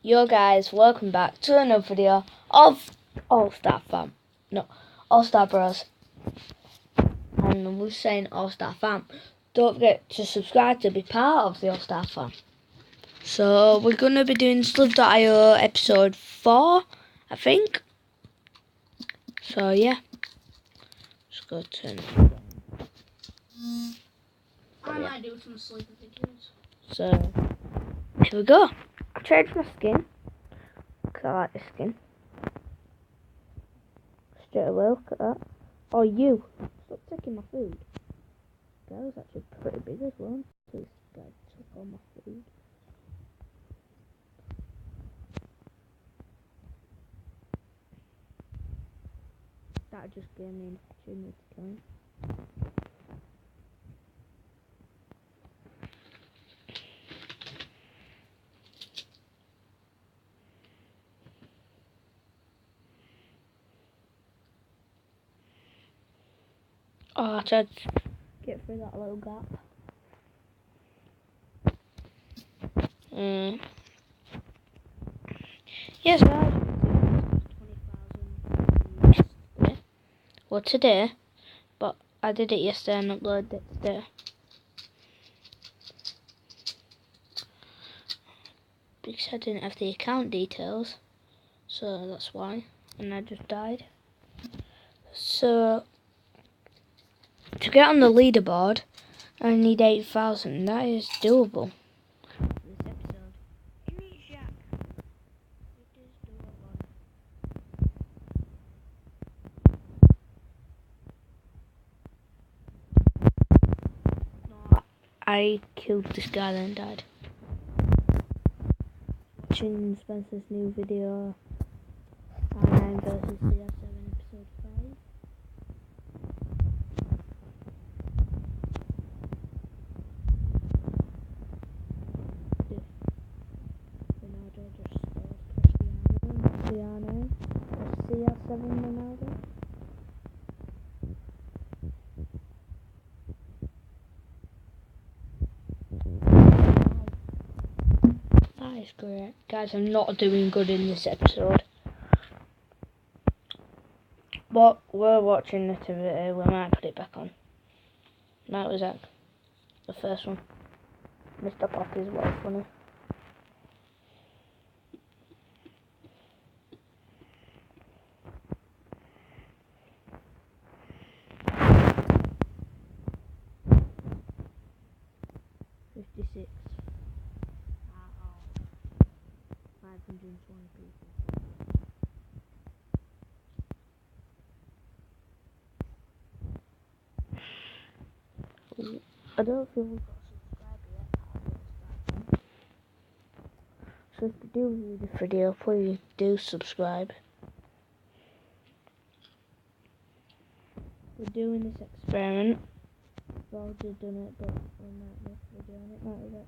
Yo guys, welcome back to another video of All-Star Fam. No, All-Star Bros. And we're saying All-Star Fam. Don't forget to subscribe to be part of the All-Star Fam. So we're going to be doing Slug.io episode 4, I think. So yeah. Let's go turn it on. I might do some sleeping videos. So, here we go. I changed my skin. Because I like this skin. Straight away, look at that. Oh, you. Stop taking my food. That was actually pretty big as well. This guy took all my food. That just gave me an opportunity to kill him. Oh, I tried to get through that little gap. Yes, guys. 20,000 well, today, but I did it yesterday and uploaded it today. Because I didn't have the account details, so that's why, and I just died. So, to get on the leaderboard, I need 8,000. That is doable. This episode. It is doable. No, I killed this guy then died. Watching Spencer's new video, R9 versus CR7 episode 5. Ronaldo just scored Cristiano versus CR7 Ronaldo. That is great. Guys, I'm not doing good in this episode. But we're watching the video, we might put it back on. That was that. The first one. Mr. Poppy is well funny. $56 out of 520 people. I don't feel we've got a subscriber yet. So if you do view the video, please do subscribe. We're doing this experiment. We've already done it, but we might make a video on it, might we?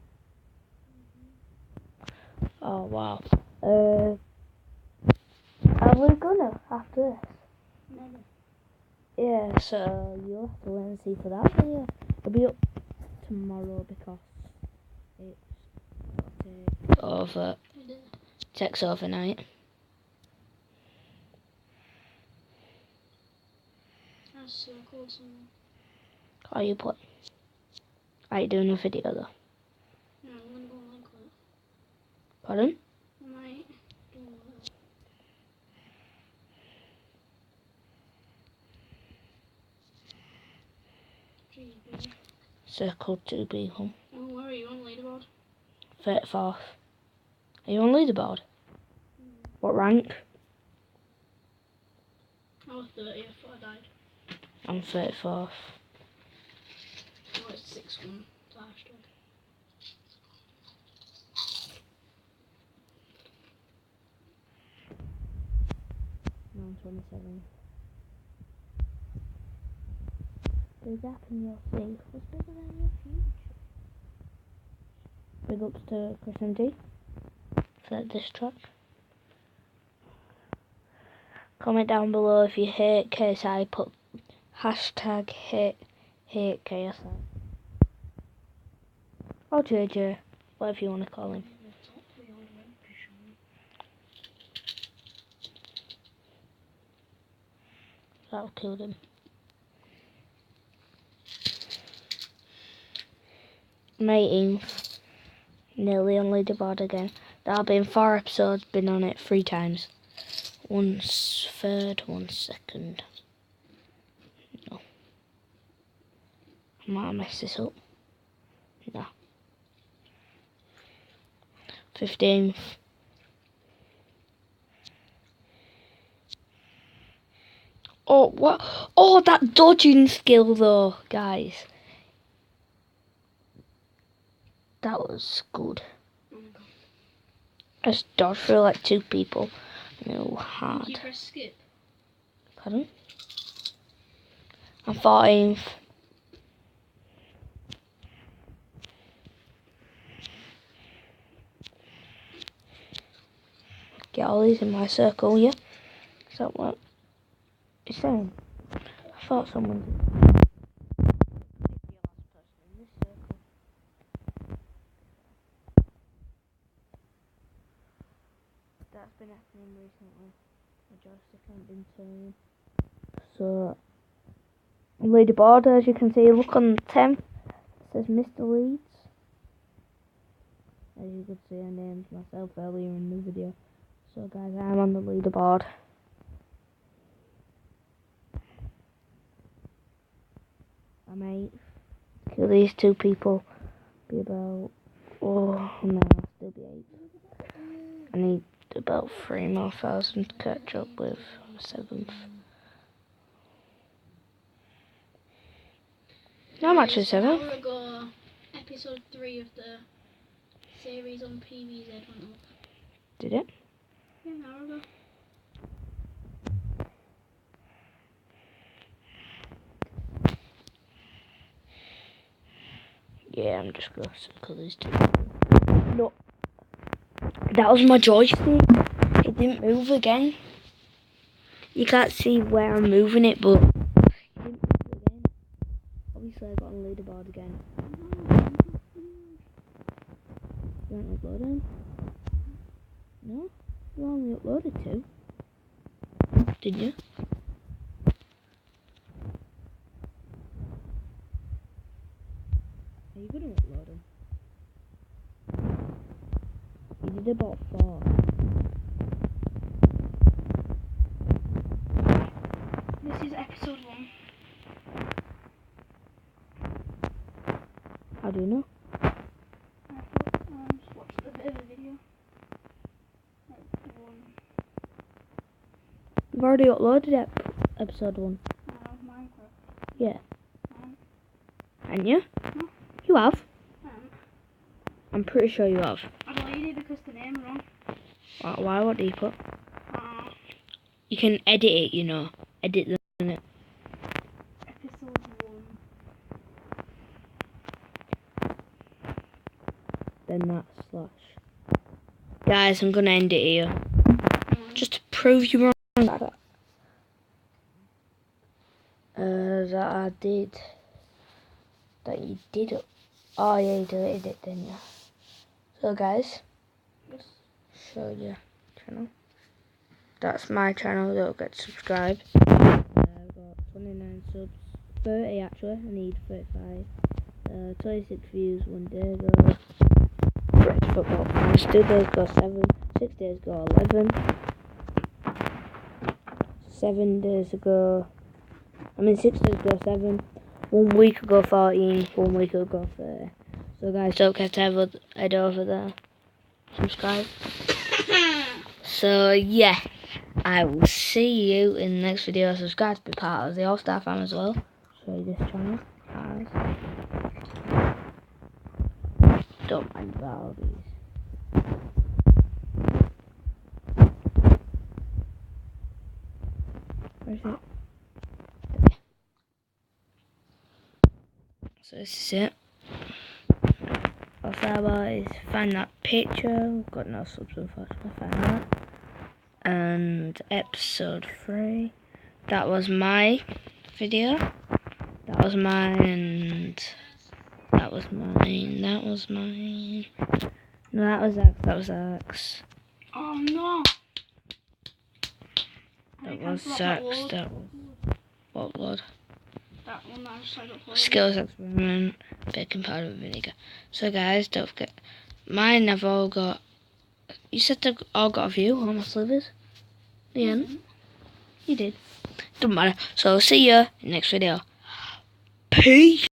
Oh wow. Are we gonna after this? Maybe. Yeah, so you'll have to wait and see for that video. It'll be up tomorrow because it takes overnight. That's so cool. Are you playing? Are you doing a video though? No, I'm gonna go and link it. Pardon? I might do it. Circle to be home. Oh, where are you on the leaderboard? 34th. Are you on leaderboard? What rank? I was 30th, I died. I'm 34th. Oh, it's 6-1. Last one. No, I'm 27. The gap in your face was bigger than your future. Big ups to Chris and D for this track. Comment down below if you hate KSI, put hashtag hate KSI. Or JJ, whatever you want to call him. That killed him. I'm 18th. Nearly on leaderboard again. That'll be in 4 episodes, been on it 3 times. One's third, one's second. No. I might mess this up. No. 15th. Oh, what? Oh, that dodging skill though, guys. That was good. I just dodged through like 2 people. No, hard. Did you press skip? Pardon? I'm 14th. Get all these in my circle, yeah? Is that what you're saying? I thought someone did. That's been happening recently. My joystick hasn't been turning. So, leaderboard, as you can see, look on the 10th. It says Mr. Leeds. As you could see, I named myself earlier in the video. So guys, I'm on the leaderboard. I'm 8th. Kill these 2 people. Be about... Oh, no, I'll still be 8th. I need about 3,000 more to catch up with 7th. No, I'm actually 7th. An hour ago, episode 3 of the series on PVZ went up. Did it? Yeah, an hour ago. Yeah, I'm just gonna circle these 2. No. That was my joystick. It didn't move again. You can't see where I'm moving it, but it didn't move again. Obviously, I got on the leaderboard again. You weren't uploading? No? You only uploaded 2. Didn't you? Are you gonna upload them? You did about 4. This is episode 1. How do you know? I just watched a bit of a video. Like the one. You've already uploaded episode 1. Minecraft. Yeah. Um, Haven't you? No. You have. um, I'm pretty sure you have. I deleted it because the name wrong. Why? What do you put? Uh, You can edit it, you know. Edit the minute. episode 1. Then that slash. Guys, I'm gonna end it here. Just to prove you wrong. That I did. That you did it. Oh yeah, you deleted it, didn't you? So guys, Yes. show your channel. That's my channel. Don't forget to subscribe. I've got 29 subs. 30 actually. I need 35. 26 views 1 day ago. British football fans. 2 days ago 7. 6 days ago 11. 7 days ago. 6 days ago 7. 1 week ago 14. 1 week ago 30. So guys, don't forget to head over there. Subscribe. So yeah, I will see you in the next video. Subscribe to be part of the All Star fam as well. Show you this channel. Don't mind about all these. Where is it? So this is it. All Star boys, find that picture. Got no subs unfortunately. Find that. And episode 3. That was my video. That was mine. That was mine. That was mine. No, that was X. That was X. Oh no! That was X. That was. upload. That one that I just uploaded. Skills experiment, baking powder and vinegar. So guys, don't forget, mine have all got, you said they've all got a view on my slivers? The end. You did. Doesn't matter. So see you in the next video. Peace.